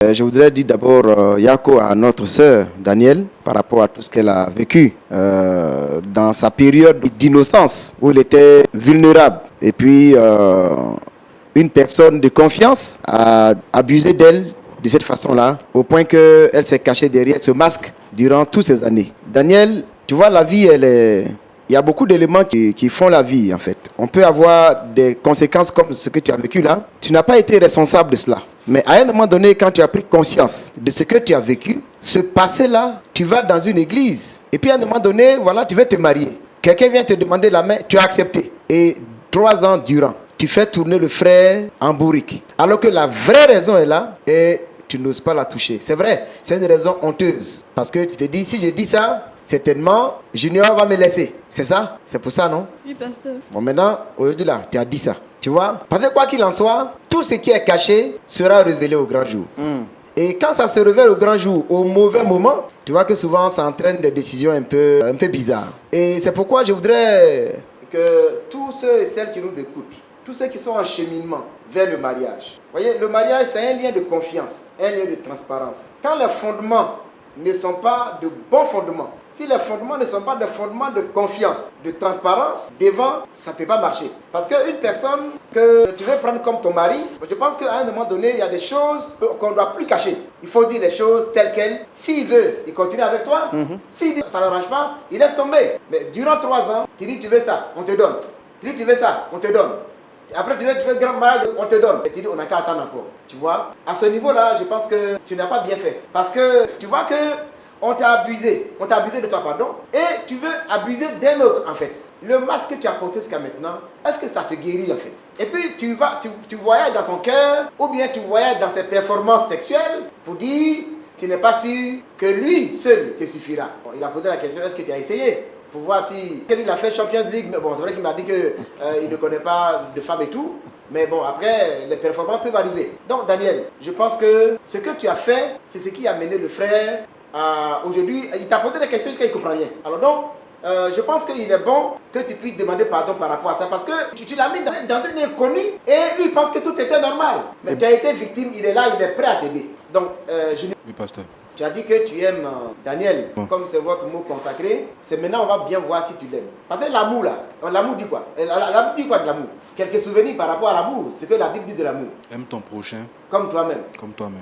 Je voudrais dire d'abord Yako à notre sœur Danielle par rapport à tout ce qu'elle a vécu dans sa période d'innocence où elle était vulnérable. Et puis une personne de confiance a abusé d'elle de cette façon-là au point qu'elle s'est cachée derrière ce masque durant toutes ces années. Danielle, tu vois, la vie, il y a beaucoup d'éléments qui font la vie, en fait. On peut avoir des conséquences comme ce que tu as vécu là. Tu n'as pas été responsable de cela. Mais à un moment donné, quand tu as pris conscience de ce que tu as vécu, ce passé-là, tu vas dans une église. Et puis à un moment donné, voilà, tu veux te marier. Quelqu'un vient te demander la main, tu as accepté. Et 3 ans durant, tu fais tourner le frère en bourrique. Alors que la vraie raison est là et tu n'oses pas la toucher. C'est vrai, c'est une raison honteuse. Parce que tu te dis, si je dis ça, certainement, Junior va me laisser. C'est ça? C'est pour ça, non? Oui, pasteur. Bon, maintenant, aujourd'hui, là, tu as dit ça. Tu vois? Parce que quoi qu'il en soit, tout ce qui est caché sera révélé au grand jour. Et quand ça se révèle au grand jour, au mauvais moment, tu vois que souvent, ça entraîne des décisions un peu bizarres. Et c'est pourquoi je voudrais que tous ceux et celles qui nous écoutent, tous ceux qui sont en cheminement vers le mariage, vous voyez, le mariage, c'est un lien de confiance, un lien de transparence. Quand les fondements ne sont pas de bons fondements, si les fondements ne sont pas des fondements de confiance, de transparence, devant, ça ne peut pas marcher. Parce qu'une personne que tu veux prendre comme ton mari, je pense qu'à un moment donné, il y a des choses qu'on ne doit plus cacher. Il faut dire les choses telles quelles. S'il veut, il continue avec toi. S'il dit ça ne l'arrange pas, il laisse tomber. Mais durant 3 ans, tu dis tu veux ça, on te donne. Tu dis tu veux ça, on te donne. Après, tu veux grand mariage, on te donne. Et tu dis, on n'a qu'à attendre encore. Tu vois? À ce niveau-là, je pense que tu n'as pas bien fait. Parce que tu vois que on t'a abusé. On t'a abusé de toi, pardon. Et tu veux abuser d'un autre, en fait. Le masque que tu as porté jusqu'à maintenant, est-ce que ça te guérit, en fait? Et puis, tu voyages dans son cœur, ou bien tu voyages dans ses performances sexuelles pour dire, tu n'es pas sûr que lui seul te suffira. Bon, il a posé la question, est-ce que tu as essayé? Pour voir si... Il a fait Champions League, mais bon, c'est vrai qu'il m'a dit qu'il ne connaît pas de femmes et tout. Mais bon, après, les performances peuvent arriver. Donc, Daniel, je pense que ce que tu as fait, c'est ce qui a mené le frère à... Aujourd'hui, il t'a posé des questions jusqu'à il ne comprend rien. Alors donc, je pense qu'il est bon que tu puisses demander pardon par rapport à ça. Parce que tu l'as mis dans une inconnue et lui, il pense que tout était normal. Mais tu as été victime, il est là, il est prêt à t'aider. Donc, Oui, pasteur. tu as dit que tu aimes Daniel, comme c'est votre mot consacré. C'est maintenant, on va bien voir si tu l'aimes. Parce que l'amour, là, l'amour dit quoi? L'amour dit quoi de l'amour? Quelques souvenirs par rapport à l'amour, ce que la Bible dit de l'amour. Aime ton prochain Comme toi-même. comme toi-même.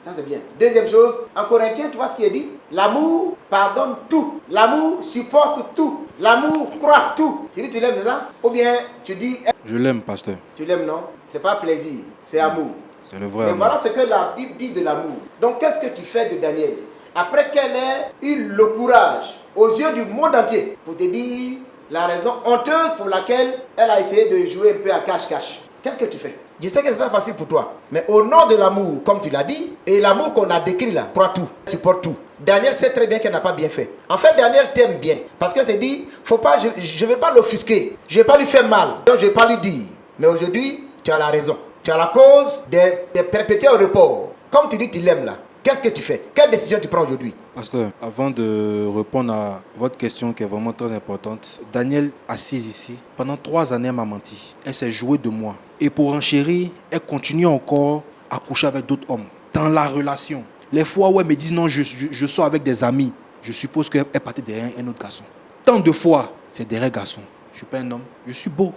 Ça, c'est bien. Deuxième chose, en Corinthiens, tu vois ce qui est dit? L'amour pardonne tout. L'amour supporte tout. L'amour croit tout. Tu dis tu l'aimes, c'est ça? Ou bien tu dis... Je l'aime, pasteur. Tu l'aimes, non? C'est pas plaisir, c'est amour. C'est le vrai Et amour. voilà ce que la Bible dit de l'amour. Donc, qu'est-ce que tu fais de Daniel? Après qu'elle ait eu le courage, aux yeux du monde entier, pour te dire la raison honteuse pour laquelle elle a essayé de jouer un peu à cache-cache. Qu'est-ce que tu fais? Je sais que c'est pas facile pour toi. Mais au nom de l'amour, comme tu l'as dit, et l'amour qu'on a décrit là, croit tout, supporte tout. Daniel sait très bien qu'elle n'a pas bien fait. En fait, Daniel t'aime bien. Parce que c'est dit, faut pas, je ne vais pas l'offusquer. Je ne vais pas lui faire mal. Donc, je ne vais pas lui dire. Mais aujourd'hui, tu as la raison. Tu as la cause des perpétuels report. Comme tu dis, tu l'aimes là. Qu'est-ce que tu fais? Quelle décision tu prends aujourd'hui? Pasteur, avant de répondre à votre question qui est vraiment très importante, Daniel, assise ici, pendant 3 années, elle m'a menti. Elle s'est jouée de moi. Et pour enchérir, elle continue encore à coucher avec d'autres hommes. Dans la relation. Les fois où elle me dit non, je sors avec des amis, je suppose qu'elle partait derrière un autre garçon. Tant de fois, c'est derrière garçon. Je ne suis pas un homme, je suis beau.